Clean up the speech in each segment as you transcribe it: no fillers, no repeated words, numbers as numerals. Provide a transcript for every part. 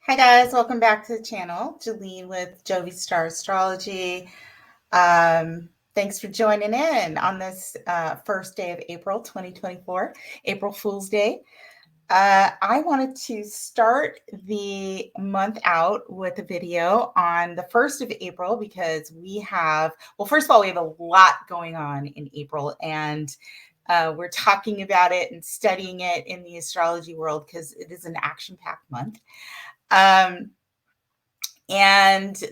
Hi guys, welcome back to the channel. Jalene with JovesStar Astrology. Thanks for joining in on this first day of April 2024, April Fool's Day. I wanted to start the month out with a video on the 1st of April because we have, well, first of all, we have a lot going on in April, and we're talking about it and studying it in the astrology world because it is an action-packed month. And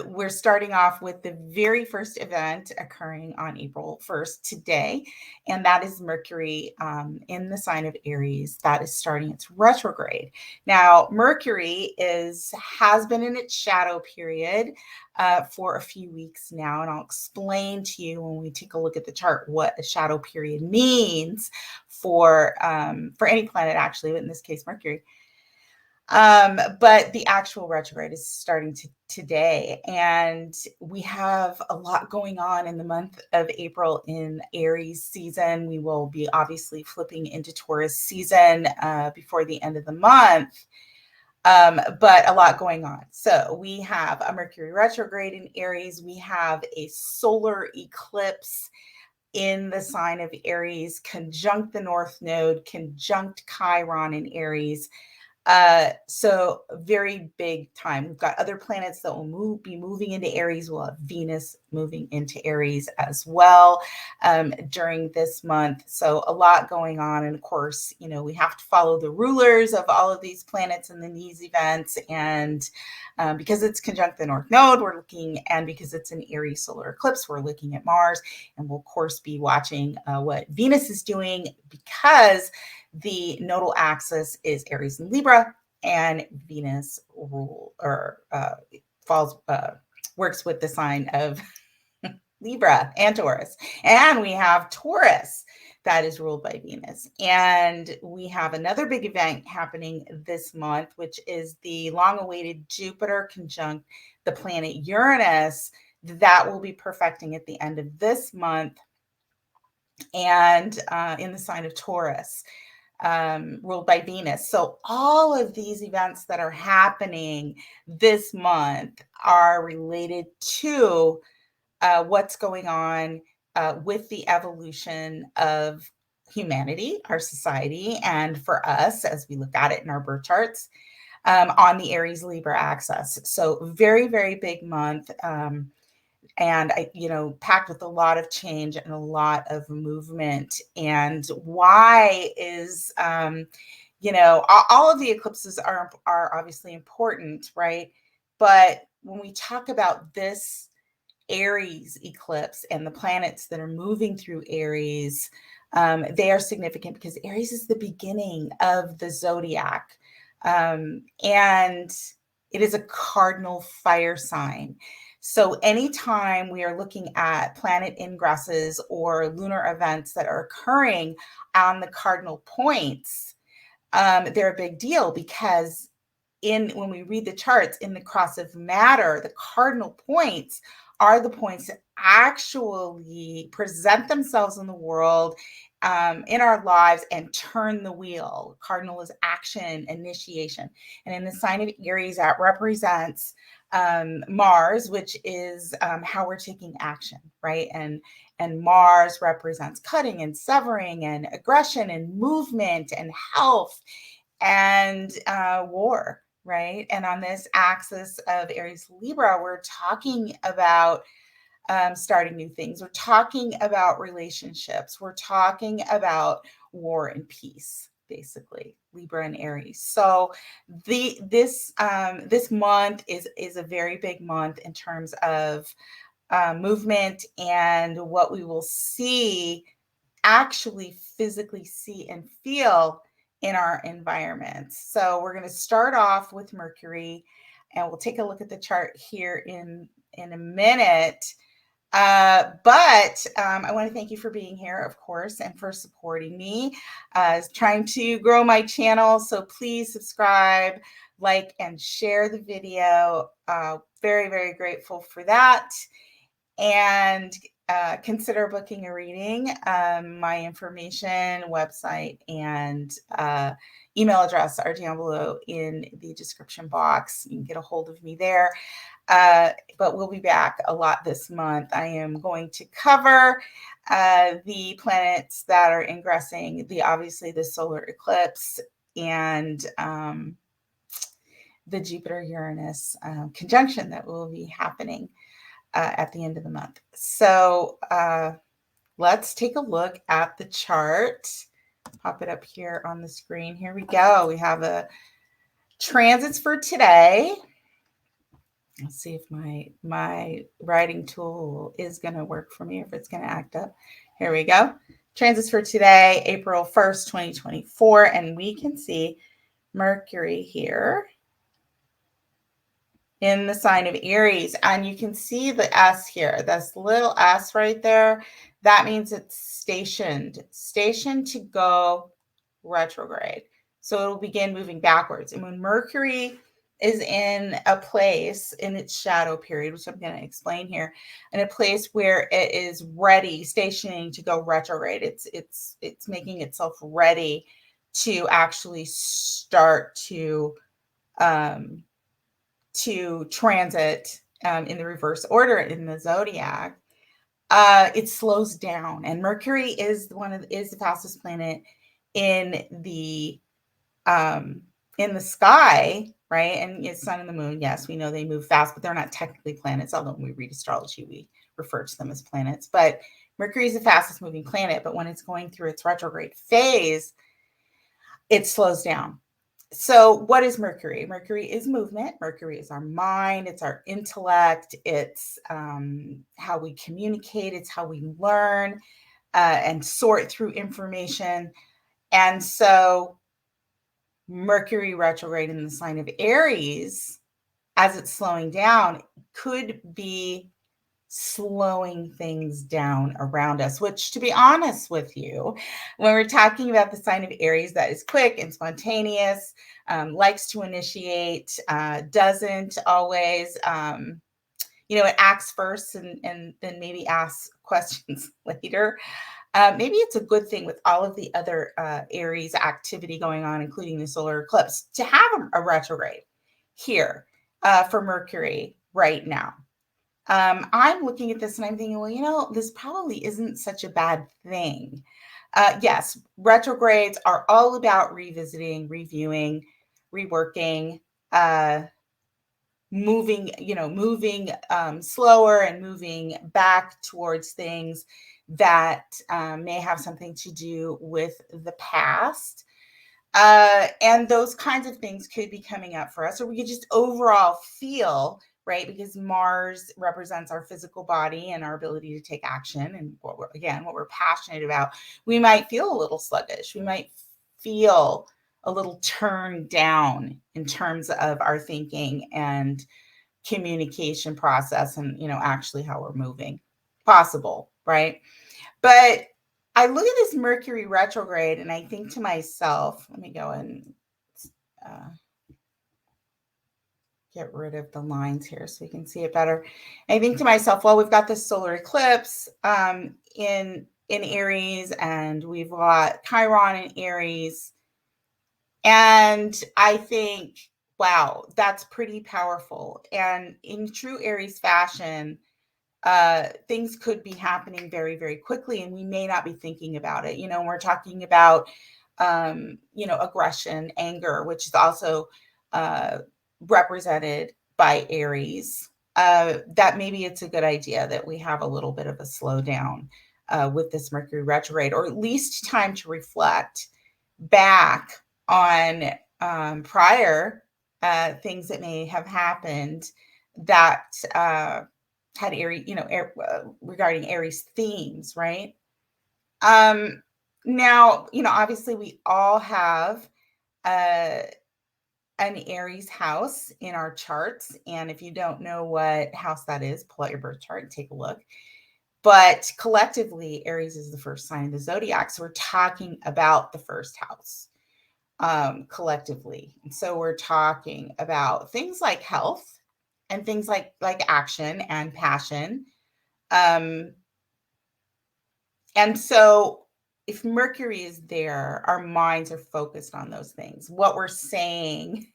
we're starting off with the very first event occurring on April 1st today, and that is Mercury in the sign of Aries. That is starting its retrograde. Now, Mercury has been in its shadow period for a few weeks now, and I'll explain to you when we take a look at the chart what a shadow period means for any planet, actually, but in this case, Mercury. But the actual retrograde is starting today, and we have a lot going on in the month of April in Aries season. We will be obviously flipping into Taurus season before the end of the month, but a lot going on. So we have a Mercury retrograde in Aries. We have a solar eclipse in the sign of Aries, conjunct the North Node, conjunct Chiron in Aries. So very big time. We've got other planets that will be moving into Aries. We'll have Venus moving into Aries as well during this month. So a lot going on. And of course, we have to follow the rulers of all of these planets and then these events. And because it's conjunct the North Node, we're looking, and because it's an Aries solar eclipse, we're looking at Mars. And we'll, of course, be watching what Venus is doing, because the nodal axis is Aries and Libra, and Venus works with the sign of Libra and Taurus. And we have Taurus that is ruled by Venus. And we have another big event happening this month, which is the long-awaited Jupiter conjunct the planet Uranus. That will be perfecting at the end of this month, and in the sign of Taurus, ruled by Venus. So all of these events that are happening this month are related to what's going on with the evolution of humanity, our society, and for us as we look at it in our birth charts on the Aries Libra axis. So very, very big month. And packed with a lot of change and a lot of movement. And why is, all of the eclipses are obviously important, right? But when we talk about this Aries eclipse and the planets that are moving through Aries, they are significant because Aries is the beginning of the zodiac. And it is a cardinal fire sign. So anytime we are looking at planet ingresses or lunar events that are occurring on the cardinal points, they're a big deal, because when we read the charts in the cross of matter, the cardinal points are the points that actually present themselves in the world, in our lives, and turn the wheel. Cardinal is action, initiation. And in the sign of Aries, that represents Mars, which is how we're taking action, right? And Mars represents cutting and severing and aggression and movement and health and war, right? And on this axis of Aries Libra, we're talking about starting new things. We're talking about relationships. We're talking about war and peace, basically, Libra and Aries. So this month is a very big month in terms of movement, and what we will actually physically see and feel in our environments. So we're going to start off with Mercury, and we'll take a look at the chart here in a minute. But I want to thank you for being here, of course, and for supporting me, trying to grow my channel. So please subscribe, like, and share the video. Very, very grateful for that. And consider booking a reading. My information, website, and email address are down below in the description box. You can get a hold of me there. But we'll be back a lot this month. I am going to cover the planets that are ingressing, obviously the solar eclipse and the Jupiter-Uranus conjunction that will be happening at the end of the month. So let's take a look at the chart. Pop it up here on the screen. Here we go. We have a transits for today. Let's see if my writing tool is going to work for me, if it's going to act up. Here we go. Transits for today, April 1st, 2024. And we can see Mercury here in the sign of Aries. And you can see the S here, this little S right there. That means it's stationed to go retrograde. So it'll begin moving backwards. And when Mercury is in a place in its shadow period, which I'm going to explain here, in a place where it is ready, stationing to go retrograde, it's making itself ready to actually start to transit in the reverse order in the zodiac. It slows down, and Mercury is the fastest planet in the sky, right? And it's sun and the moon. Yes, we know they move fast, but they're not technically planets. Although when we read astrology, we refer to them as planets. But Mercury is the fastest moving planet. But when it's going through its retrograde phase, it slows down. So what is Mercury? Mercury is movement. Mercury is our mind. It's our intellect. It's how we communicate. It's how we learn and sort through information. And so Mercury retrograde in the sign of Aries, as it's slowing down, could be slowing things down around us, which, to be honest with you, when we're talking about the sign of Aries that is quick and spontaneous, likes to initiate, doesn't always, it acts first and then maybe asks questions later. Maybe it's a good thing with all of the other Aries activity going on, including the solar eclipse, to have a retrograde here for Mercury right now. I'm looking at this and I'm thinking, well, this probably isn't such a bad thing. Yes, retrogrades are all about revisiting, reviewing, reworking, moving slower and moving back towards things that may have something to do with the past. And those kinds of things could be coming up for us, or we could just overall feel, right? Because Mars represents our physical body and our ability to take action and what we're passionate about. We might feel a little sluggish. We might feel a little turned down in terms of our thinking and communication process and, actually how we're moving. Possible, right? But I look at this Mercury retrograde and I think to myself, let me go and get rid of the lines here so we can see it better. I think to myself, well, we've got this solar eclipse in Aries, and we've got Chiron in Aries. And I think, wow, that's pretty powerful. And in true Aries fashion, things could be happening very, very quickly, and we may not be thinking about it. We're talking about, aggression, anger, which is also represented by Aries. That maybe it's a good idea that we have a little bit of a slowdown with this Mercury retrograde, or at least time to reflect back on prior things that may have happened that had Aries, regarding Aries themes, right? Now, obviously we all have an Aries house in our charts. And if you don't know what house that is, pull out your birth chart and take a look. But collectively, Aries is the first sign of the zodiac. So we're talking about the first house collectively. And so we're talking about things like health and things like action and passion. And so if Mercury is there, our minds are focused on those things. What we're saying,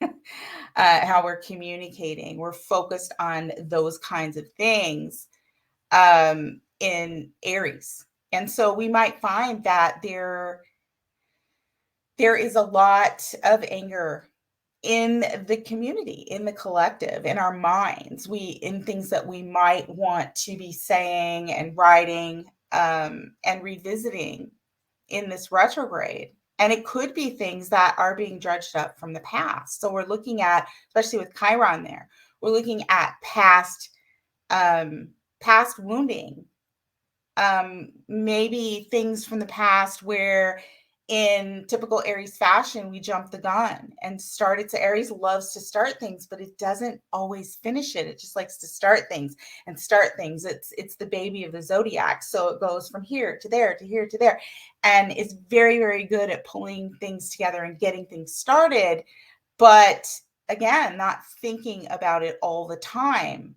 how we're communicating, we're focused on those kinds of things in Aries. And so we might find that there is a lot of anger in the community, in the collective, in our minds, in things that we might want to be saying and writing and revisiting in this retrograde. And it could be things that are being dredged up from the past. So we're looking at, especially with Chiron there, we're looking at past wounding, maybe things from the past where in typical Aries fashion, we jumped the gun and started to. Aries loves to start things, but it doesn't always finish it. It just likes to start things and start things. It's the baby of the zodiac. So it goes from here to there, to here to there. And it's very, very good at pulling things together and getting things started. But again, not thinking about it all the time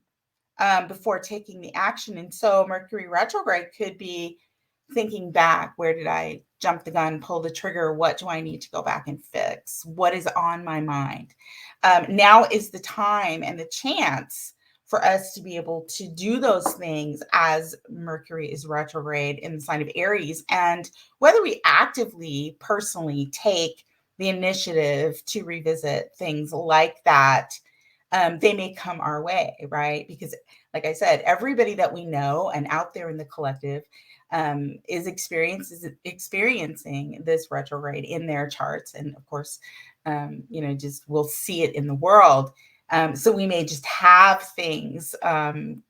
before taking the action. And so Mercury retrograde could be thinking back, where did I jump the gun, pull the trigger? What do I need to go back and fix? What is on my mind? Now is the time and the chance for us to be able to do those things as Mercury is retrograde in the sign of Aries. And whether we actively, personally take the initiative to revisit things like that, they may come our way, right? Because like I said, everybody that we know and out there in the collective is experiencing this retrograde in their charts. And of course, just we'll see it in the world. So we may just have things come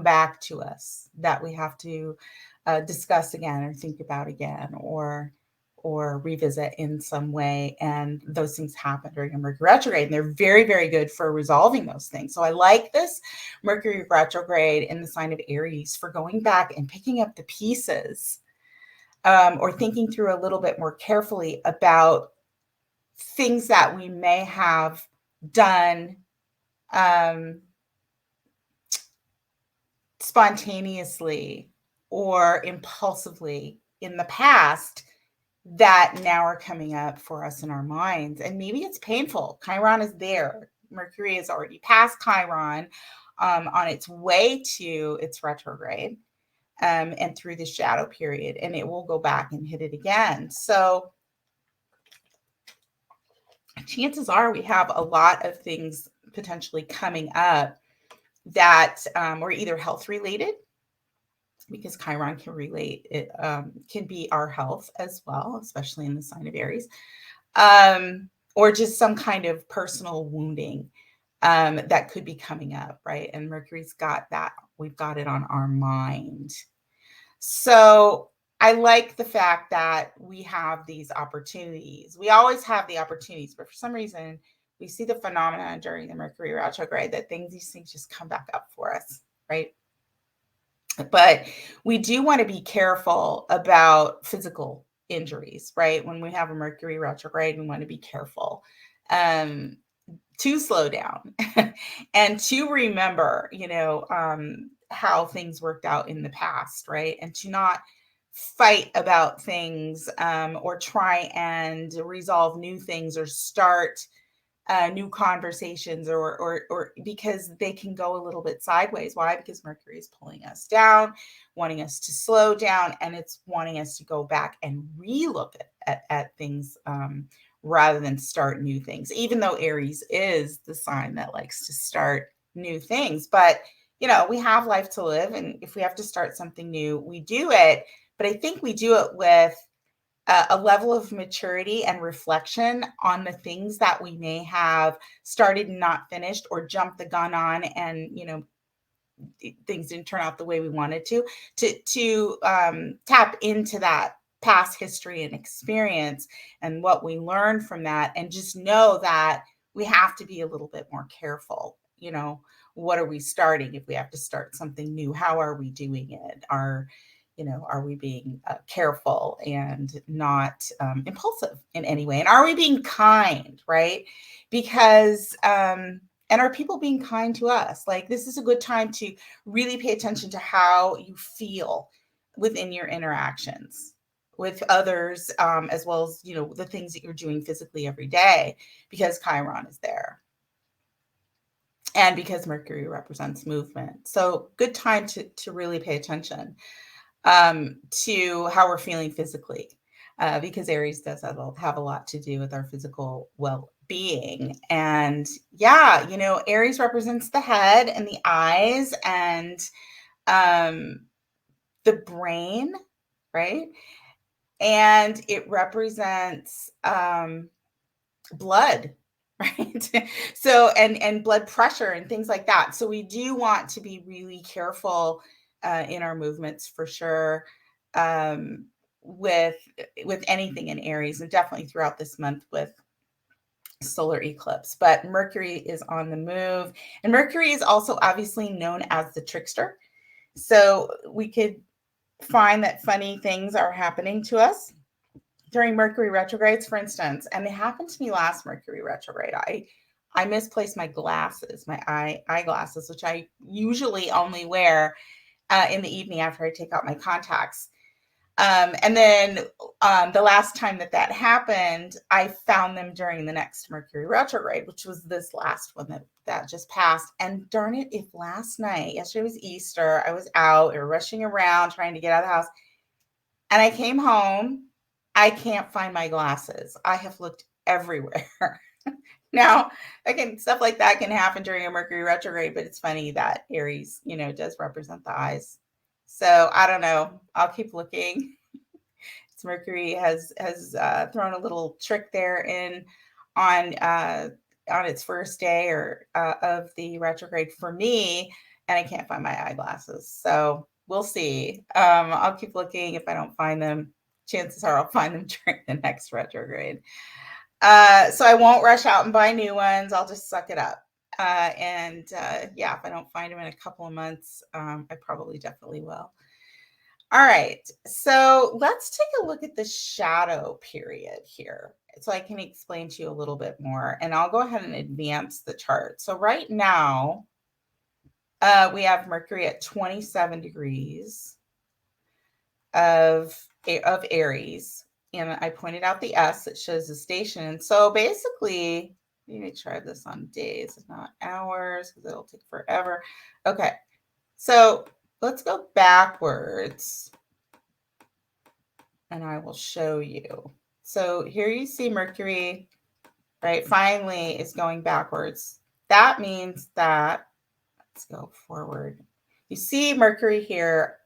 back to us that we have to discuss again or think about again or revisit in some way. And those things happen during a Mercury retrograde, and they're very, very good for resolving those things. So I like this Mercury retrograde in the sign of Aries for going back and picking up the pieces or thinking through a little bit more carefully about things that we may have done spontaneously or impulsively in the past that now are coming up for us in our minds. And maybe it's painful. Chiron is there. Mercury is already past Chiron on its way to its retrograde and through the shadow period. And it will go back and hit it again. So chances are we have a lot of things potentially coming up that are either health related, because Chiron can relate, it can be our health as well, especially in the sign of Aries, or just some kind of personal wounding that could be coming up, right? And Mercury's got that. We've got it on our mind. So I like the fact that we have these opportunities. We always have the opportunities, but for some reason, we see the phenomenon during the Mercury retrograde that these things just come back up for us, right? But we do want to be careful about physical injuries, right? When we have a Mercury retrograde, we want to be careful to slow down and to remember, how things worked out in the past, right? And to not fight about things or try and resolve new things or start new conversations or because they can go a little bit sideways. Why? Because Mercury is pulling us down, wanting us to slow down, and it's wanting us to go back and relook at things rather than start new things, even though Aries is the sign that likes to start new things. But, we have life to live. And if we have to start something new, we do it. But I think we do it with a level of maturity and reflection on the things that we may have started and not finished or jumped the gun on, and things didn't turn out the way we wanted to tap into that past history and experience and what we learned from that, and just know that we have to be a little bit more careful. What are we starting? If we have to start something new, how are we doing it? Are we being careful and not impulsive in any way? And are we being kind, right? Because, and are people being kind to us? Like, this is a good time to really pay attention to how you feel within your interactions with others, as well as, the things that you're doing physically every day, because Chiron is there. And because Mercury represents movement. So good time to really pay attention to how we're feeling physically, because Aries does have a lot to do with our physical well-being. And yeah, Aries represents the head and the eyes and the brain, right? And it represents blood, right? So, and blood pressure and things like that. So we do want to be really careful in our movements, for sure, with anything in Aries, and definitely throughout this month with solar eclipse. But Mercury is on the move, and Mercury is also obviously known as the trickster. So we could find that funny things are happening to us during Mercury retrogrades, for instance. And it happened to me last Mercury retrograde. I misplaced my glasses, my eyeglasses, which I usually only wear in the evening after I take out my contacts. And then the last time that happened, I found them during the next Mercury retrograde, which was this last one that just passed. And darn it, if yesterday was Easter, I was out or rushing around trying to get out of the house, and I came home, I can't find my glasses. I have looked everywhere. Now, again, stuff like that can happen during a Mercury retrograde, but it's funny that Aries, does represent the eyes. So I don't know. I'll keep looking. Mercury has thrown a little trick there in on its first day of the retrograde for me, and I can't find my eyeglasses. So we'll see. I'll keep looking. If I don't find them, chances are I'll find them during the next retrograde. So I won't rush out and buy new ones. I'll just suck it up. Yeah, if I don't find them in a couple of months, I probably definitely will. All right, so let's take a look at the shadow period here so I can explain to you a little bit more, and I'll go ahead and advance the chart. So right now, we have Mercury at 27 degrees of Aries, and I pointed out the S that shows the station. So basically, let me try this on days, not hours, because it'll take forever. Okay, so let's go backwards and I will show you. So here you see Mercury, right? Finally is going backwards. That means that, let's go forward. You see Mercury here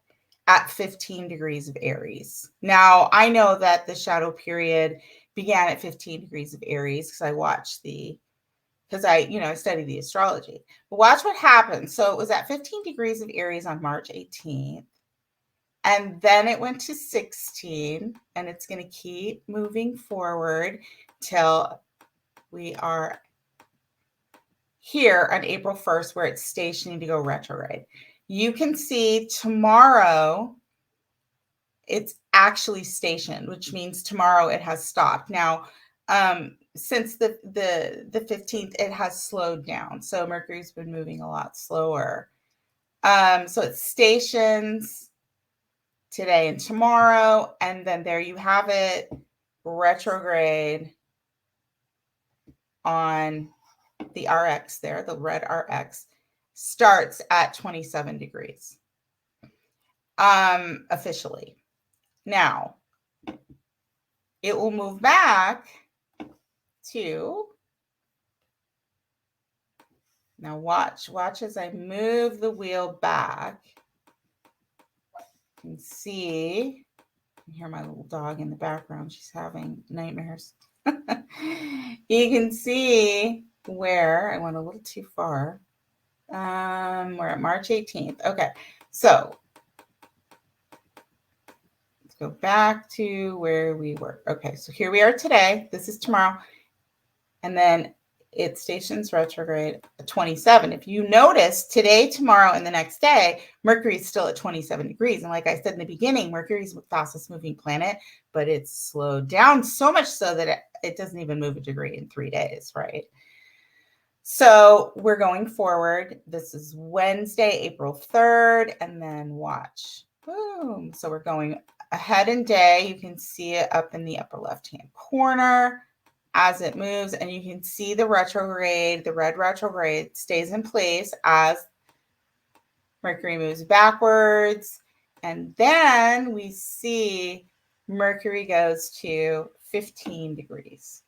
at 15 degrees of Aries. Now, I know that the shadow period began at 15 degrees of Aries because I watched because I study the astrology. But watch what happens. So it was at 15 degrees of Aries on March 18th. And then it went to 16, and it's going to keep moving forward till we are here on April 1st, where it's stationing to go retrograde. You can see tomorrow it's actually stationed, which means tomorrow it has stopped. Now, since the 15th, it has slowed down. So Mercury's been moving a lot slower. So it stations today and tomorrow, and then there you have it, retrograde on the RX there, the red RX, starts at 27 degrees officially. Now, it will move back to, now watch as I move the wheel back. You can see, you hear my little dog in the background. She's having nightmares. You can see where I went a little too far. We're at March 18th. Okay, so let's go back to where we were. Okay, so here we are today. This is tomorrow. And then it stations retrograde at 27. If you notice, today, tomorrow, and the next day, Mercury is still at 27 degrees. And like I said in the beginning, Mercury is the fastest moving planet, but it's slowed down so much so that it doesn't even move a degree in 3 days, right? So we're going forward. This is Wednesday, April 3rd, and then watch. Boom. So we're going ahead in day. You can see it up in the upper left-hand corner as it moves, and you can see the retrograde, the red retrograde stays in place as Mercury moves backwards. And then we see Mercury goes to 15 degrees.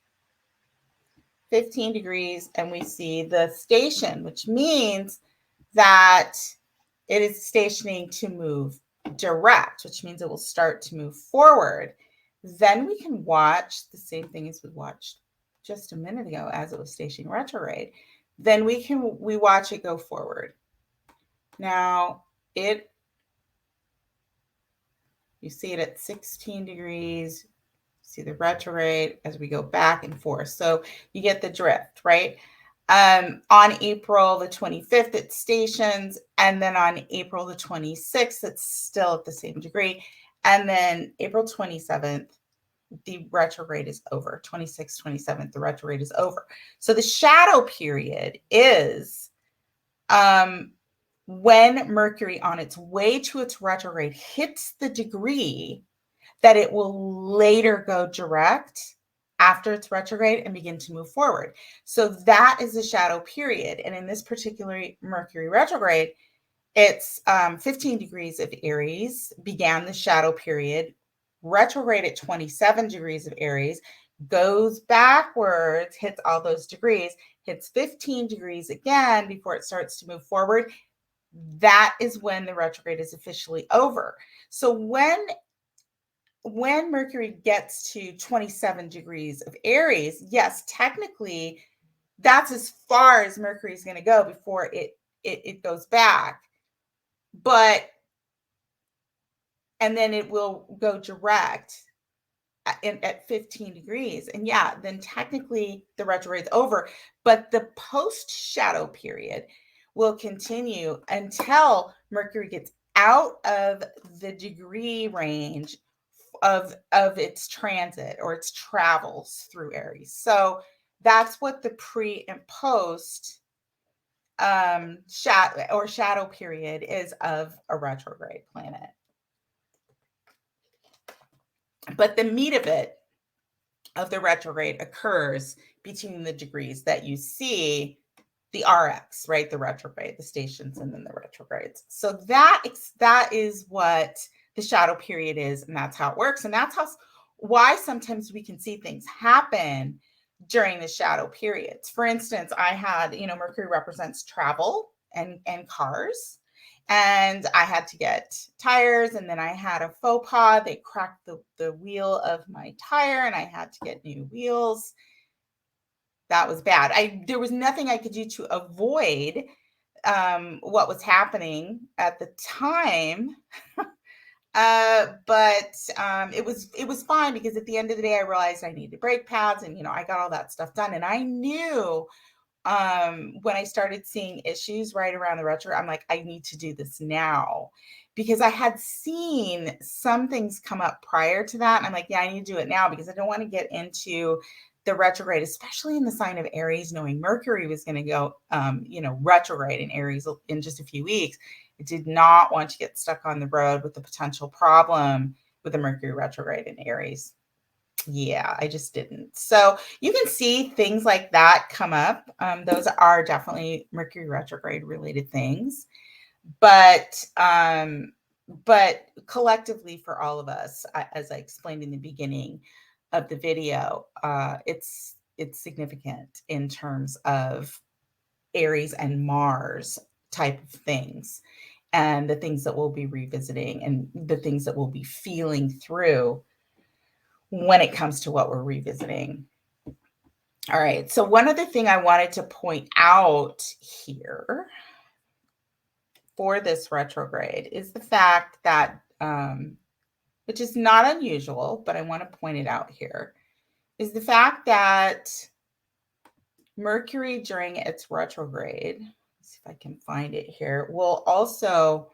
15 degrees, and we see the station, which means that it is stationing to move direct, which means it will start to move forward. Then we can watch the same thing as we watched just a minute ago as it was stationing retrograde. Then we watch it go forward. Now you see it at 16 degrees, see the retrograde as we go back and forth. So you get the drift, right? On April the 25th, it stations. And then on April the 26th, it's still at the same degree. And then April 27th, the retrograde is over. 26th, 27th, the retrograde is over. So the shadow period is when Mercury on its way to its retrograde hits the degree that it will later go direct after its retrograde and begin to move forward. So that is the shadow period. And in this particular Mercury retrograde, it's 15 degrees of Aries, began the shadow period, retrograde at 27 degrees of Aries, goes backwards, hits all those degrees, hits 15 degrees again before it starts to move forward. That is when the retrograde is officially over. So when Mercury gets to 27 degrees of Aries, yes, technically that's as far as Mercury is going to go before it goes back. And then it will go direct at 15 degrees. And yeah, then technically the retrograde's over, but the post-shadow period will continue until Mercury gets out of the degree range of its transit or its travels through Aries. So that's what the pre and post shadow period is of a retrograde planet. But the meat of it, of the retrograde, occurs between the degrees that you see the RX, right? The retrograde, the stations, and then the retrogrades. So that is what the shadow period is, and that's how it works. And that's why sometimes we can see things happen during the shadow periods. For instance, I had, Mercury represents travel and cars. And I had to get tires, and then I had a faux pas. They cracked the wheel of my tire, and I had to get new wheels. That was bad. There was nothing I could do to avoid what was happening at the time. But it was fine, because at the end of the day, I realized I needed brake pads, and I got all that stuff done. And I knew when I started seeing issues right around the retro, I'm like, I need to do this now, because I had seen some things come up prior to that. And I'm like, yeah, I need to do it now, because I don't want to get into the retrograde, especially in the sign of Aries, knowing Mercury was going to go, retrograde in Aries in just a few weeks. I did not want to get stuck on the road with the potential problem with the Mercury retrograde in Aries. Yeah, I just didn't. So you can see things like that come up. Those are definitely Mercury retrograde related things. But collectively, for all of us, as I explained in the beginning of the video, it's significant in terms of Aries and Mars type of things, and the things that we'll be revisiting, and the things that we'll be feeling through when it comes to what we're revisiting. All right. So one other thing I wanted to point out here for this retrograde is the fact that, which is not unusual, but I want to point it out here, is the fact that Mercury during its retrograde, let's see if I can find it here, will also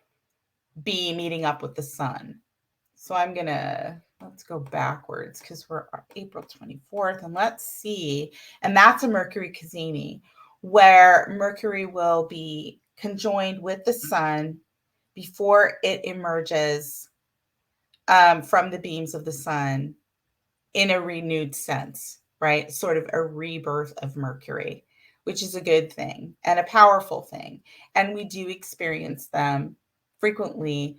be meeting up with the sun. So let's go backwards, because we're April 24th, and let's see. And that's a Mercury Cazimi, where Mercury will be conjoined with the sun before it emerges from the beams of the sun in a renewed sense, right? Sort of a rebirth of Mercury, which is a good thing and a powerful thing. And we do experience them frequently.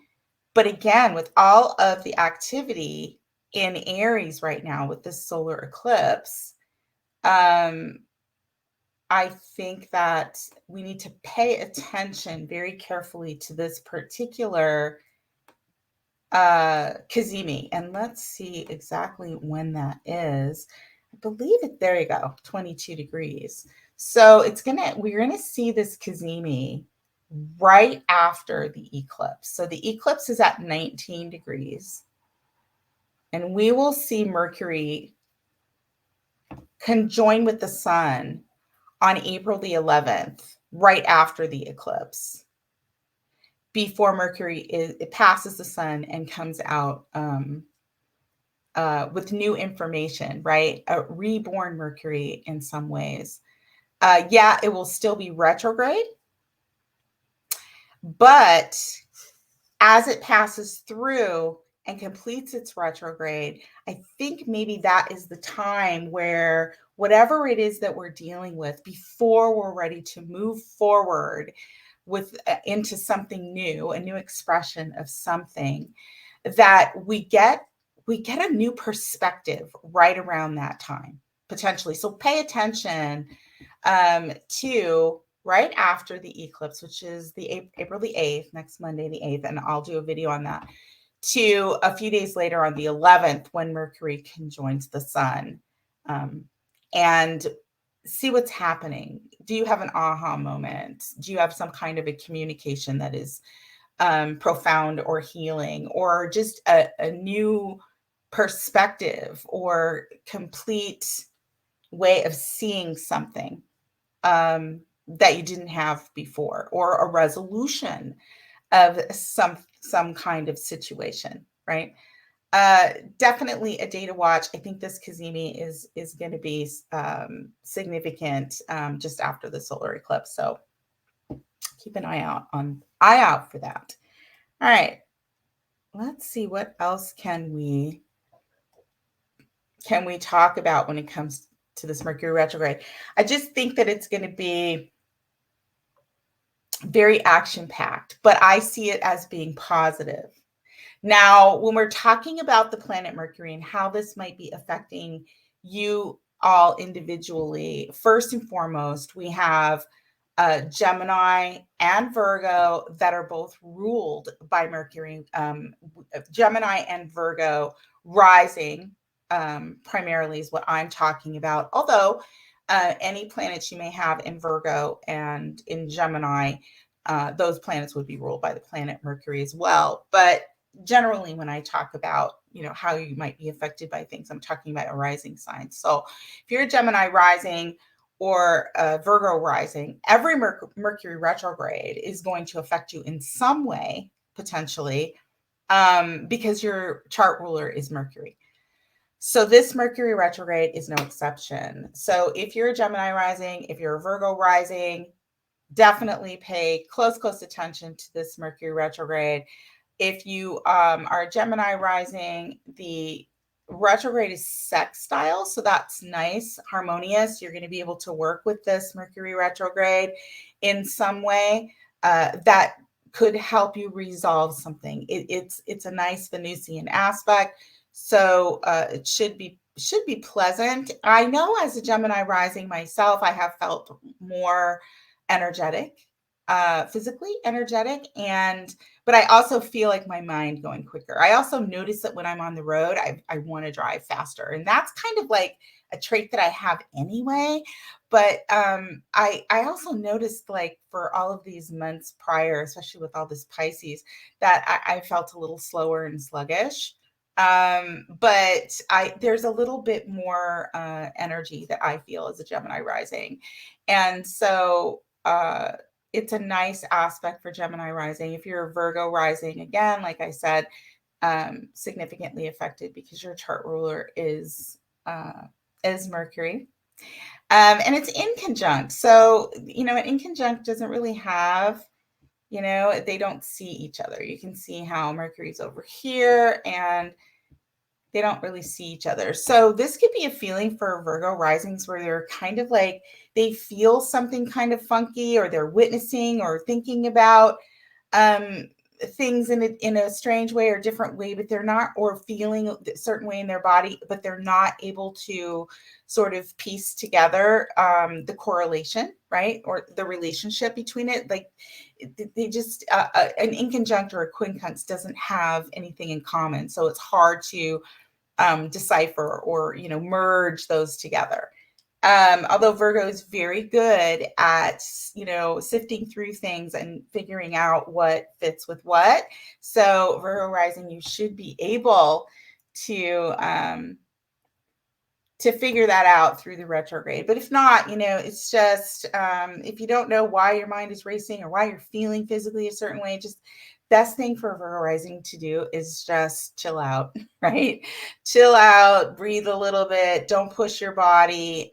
But again, with all of the activity in Aries right now with this solar eclipse, I think that we need to pay attention very carefully to this particular Cazimi. And let's see exactly when that is. I believe it, there you go, 22 degrees. So we're gonna see this Cazimi right after the eclipse. So the eclipse is at 19 degrees. And we will see Mercury conjoin with the sun on April the 11th, right after the eclipse, before Mercury it passes the sun and comes out with new information, right? A reborn Mercury in some ways. Yeah, it will still be retrograde, but as it passes through and completes its retrograde, I think maybe that is the time where whatever it is that we're dealing with before we're ready to move forward with into something new, a new expression of something, that we get a new perspective right around that time potentially. So pay attention to right after the eclipse, which is the April the 8th, next Monday the 8th, and I'll do a video on that, to a few days later on the 11th when Mercury conjoins the sun, and see what's happening. Do you have an aha moment? Do you have some kind of a communication that is profound or healing, or just a new perspective or complete way of seeing something that you didn't have before, or a resolution of some kind of situation, right? Definitely a day to watch. I think this Cazimi is going to be significant just after the solar eclipse. So keep an eye out for that. All right. Let's see, what else can we talk about when it comes to this Mercury retrograde. I just think that it's going to be very action packed, but I see it as being positive. Now, when we're talking about the planet Mercury and how this might be affecting you all individually, first and foremost, we have Gemini and Virgo that are both ruled by Mercury. Gemini and Virgo rising primarily is what I'm talking about. Although any planets you may have in Virgo and in Gemini, those planets would be ruled by the planet Mercury as well. But generally, when I talk about how you might be affected by things, I'm talking about a rising sign. So if you're a Gemini rising or Virgo rising, every Mercury retrograde is going to affect you in some way, potentially, because your chart ruler is Mercury. So this Mercury retrograde is no exception. So if you're a Gemini rising, if you're a Virgo rising, definitely pay close attention to this Mercury retrograde. If you are a Gemini rising, the retrograde is sextile, so that's nice, harmonious. You're going to be able to work with this Mercury retrograde in some way that could help you resolve something. It's a nice Venusian aspect, so it should be pleasant. I know as a Gemini rising myself, I have felt more energetic, physically energetic, but I also feel like my mind going quicker. I also notice that when I'm on the road, I want to drive faster. And that's kind of like a trait that I have anyway. But I also noticed, like, for all of these months prior, especially with all this Pisces, that I felt a little slower and sluggish. But there's a little bit more energy that I feel as a Gemini rising. And so it's a nice aspect for Gemini rising. If you're a Virgo rising, again, like I said, significantly affected because your chart ruler is Mercury. And it's in conjunct. So, an in conjunct doesn't really have You know, they don't see each other. You can see how Mercury's over here and they don't really see each other. So this could be a feeling for Virgo risings where they're kind of like they feel something kind of funky, or they're witnessing or thinking about um, things in a strange way or different way, but they're not, or feeling a certain way in their body, but they're not able to sort of piece together the correlation, right? Or the relationship between it. Like they just, an inconjunct or a quincunx doesn't have anything in common. So it's hard to decipher or, you know, merge those together. Although Virgo is very good at, you know, sifting through things and figuring out what fits with what. So Virgo rising, you should be able to figure that out through the retrograde. But if not, you know, it's just if you don't know why your mind is racing or why you're feeling physically a certain way, just best thing for Virgo rising to do is just chill out, right? Chill out, breathe a little bit, don't push your body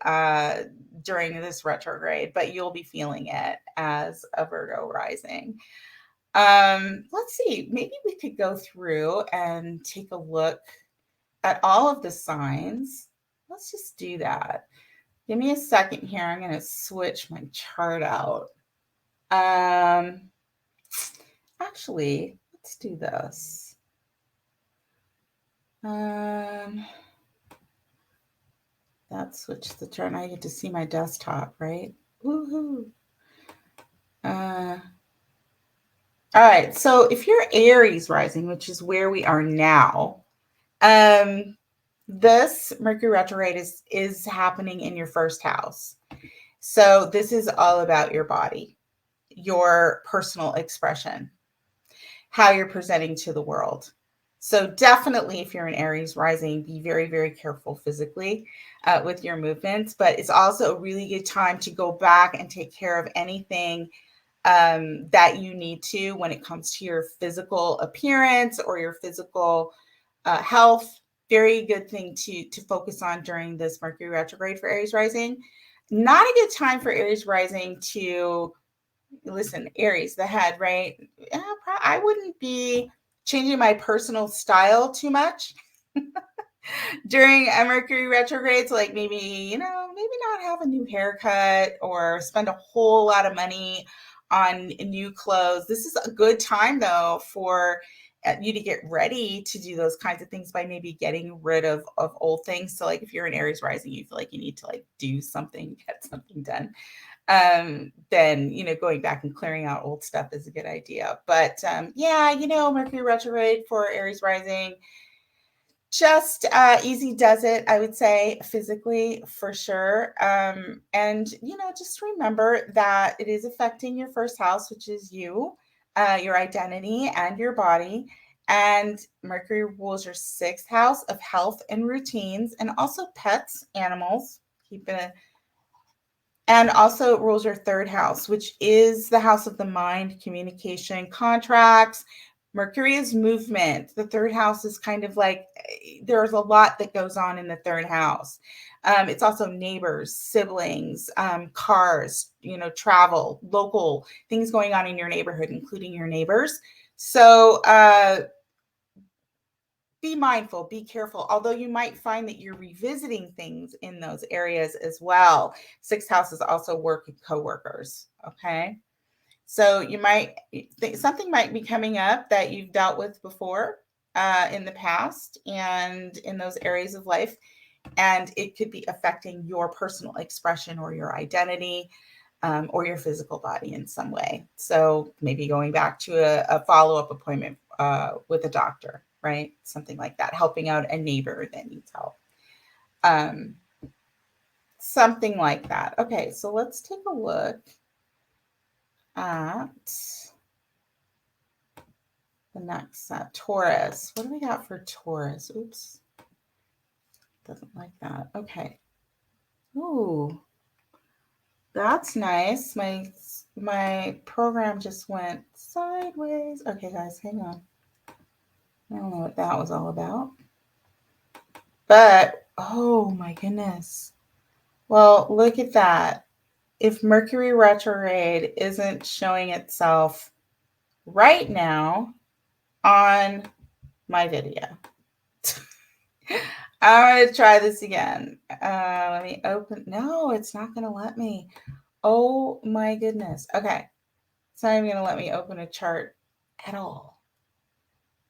during this retrograde, but you'll be feeling it as a Virgo rising. Let's see, maybe we could go through and take a look at all of the signs. Let's just do that. Give me a second here. I'm going to switch my chart out. Actually, let's do this. That switched the chart. Now I get to see my desktop, right? Woohoo. All right. So if you're Aries rising, which is where we are now, this Mercury retrograde is happening in your first house. So this is all about your body, your personal expression, how you're presenting to the world. So definitely, if you're an Aries rising, be very, very careful physically with your movements. But it's also a really good time to go back and take care of anything that you need to when it comes to your physical appearance or your physical health. Very good thing to focus on during this Mercury retrograde for Aries rising. Not a good time for Aries rising to listen. Aries, the head, right? I wouldn't be changing my personal style too much during a Mercury retrograde. So like maybe, you know, maybe not have a new haircut or spend a whole lot of money on new clothes. This is a good time though for you to get ready to do those kinds of things by maybe getting rid of old things. So like if you're an Aries rising, you feel like you need to like do something, get something done. Then, you know, going back and clearing out old stuff is a good idea. But yeah, you know, Mercury retrograde for Aries rising, just easy does it, I would say, physically for sure. And, you know, just remember that it is affecting your first house, which is you, your identity and your body. And Mercury rules your sixth house of health and routines, and also pets, animals. Keep it. And also rules your third house, which is the house of the mind, communication, contracts. Mercury is movement. The third house is kind of like there's a lot that goes on in the third house. It's also neighbors, siblings, cars, you know, travel, local things going on in your neighborhood, including your neighbors. So be mindful, be careful, although you might find that you're revisiting things in those areas as well. Sixth house is also work and coworkers. Okay. So you might think something might be coming up that you've dealt with before in the past and in those areas of life. And it could be affecting your personal expression or your identity or your physical body in some way. So maybe going back to a follow-up appointment with a doctor, right? Something like that, helping out a neighbor that needs help. Something like that. Okay, so let's take a look at the next set. Taurus. What do we got for Taurus? Oops. Doesn't like that. Okay. Ooh. That's nice. My program just went sideways. Okay, guys, hang on. I don't know what that was all about. But, oh my goodness. Well, look at that. If Mercury retrograde isn't showing itself right now on my video. I'm going to try this again. Let me open. No, it's not going to let me. Oh my goodness. Okay. It's not even going to let me open a chart at all.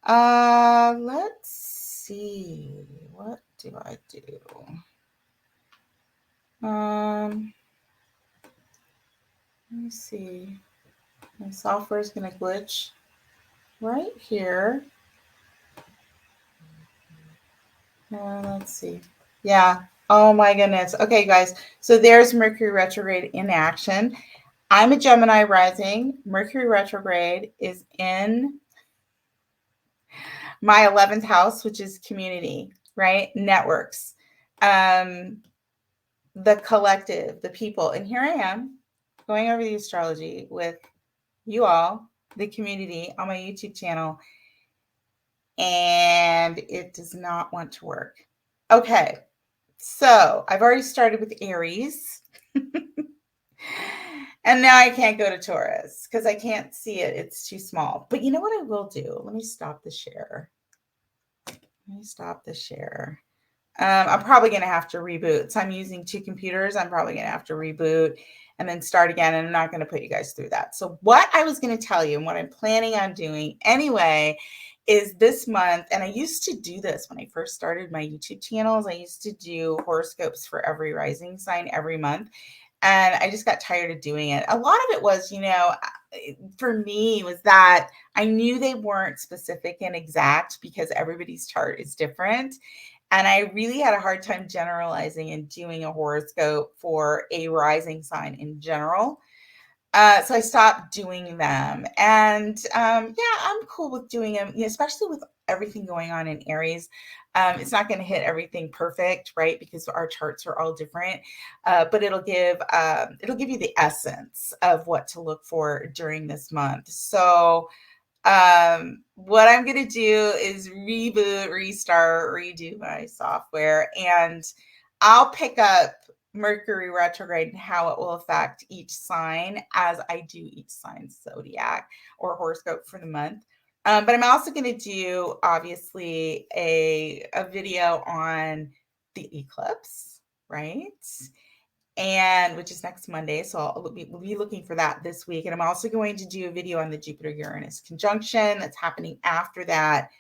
Let's see. What do I do? Let me see. My software is going to glitch right here. Let's see. Yeah. Oh my goodness. Okay, guys. So there's Mercury retrograde in action. I'm a Gemini rising. Mercury retrograde is in my 11th house, which is community, right? Networks, the collective, the people. And here I am going over the astrology with you all, the community on my YouTube channel. And it does not want to work. Okay. So I've already started with Aries. And now I can't go to Taurus because I can't see it. It's too small. But you know what I will do? Let me stop the share. I'm probably going to have to reboot. So I'm using two computers. I'm probably going to have to reboot and then start again. And I'm not going to put you guys through that. So what I was going to tell you and what I'm planning on doing anyway is this month, and I used to do this when I first started my YouTube channels. I used to do horoscopes for every rising sign every month. And I just got tired of doing it. A lot of it was, for me was that I knew they weren't specific and exact because everybody's chart is different. And I really had a hard time generalizing and doing a horoscope for a rising sign in general. So I stopped doing them. And yeah, I'm cool with doing them, especially with everything going on in Aries. It's not going to hit everything perfect, right? Because our charts are all different. But it'll give you the essence of what to look for during this month. So what I'm going to do is reboot, restart, redo my software, and I'll pick up Mercury retrograde and how it will affect each sign as I do each sign's zodiac or horoscope for the month. But I'm also going to do, obviously, a video on the eclipse, right? And which is next Monday. So we'll be looking for that this week. And I'm also going to do a video on the Jupiter-Uranus conjunction that's happening after that.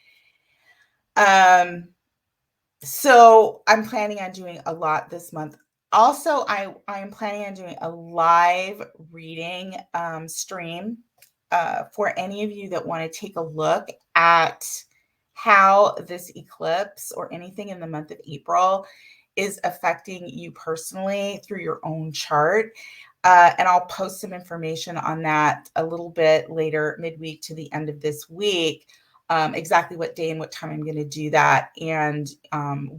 So I'm planning on doing a lot this month. Also, I am planning on doing a live reading stream for any of you that want to take a look at how this eclipse or anything in the month of April is affecting you personally through your own chart. And I'll post some information on that a little bit later, midweek to the end of this week. Exactly what day and what time I'm going to do that, and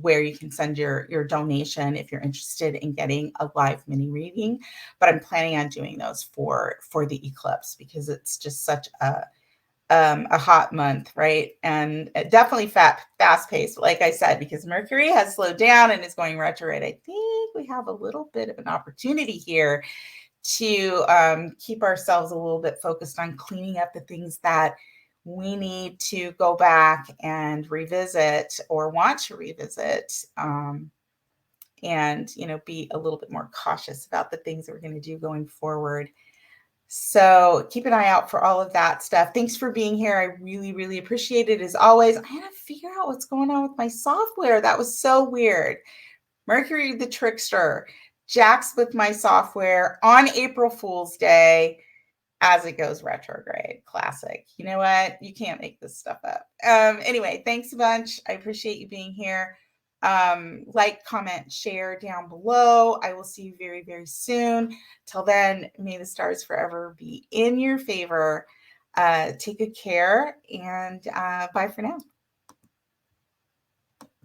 where you can send your donation if you're interested in getting a live mini reading. But I'm planning on doing those for the eclipse because it's just such a hot month, right? And definitely fast paced, like I said, because Mercury has slowed down and is going retrograde. I think we have a little bit of an opportunity here to keep ourselves a little bit focused on cleaning up the things that we need to go back and revisit or want to revisit, and be a little bit more cautious about the things that we're going to do going forward. So keep an eye out for all of that stuff. Thanks for being here. I really, really appreciate it as always. I had to figure out what's going on with my software. That was so weird. Mercury the trickster jacks with my software on April Fool's Day as it goes retrograde. Classic. You know what? You can't make this stuff up. Anyway, thanks a bunch. I appreciate you being here. Like, comment, share down below. I will see you very, very soon. Till then, may the stars forever be in your favor. Take good care, and bye for now.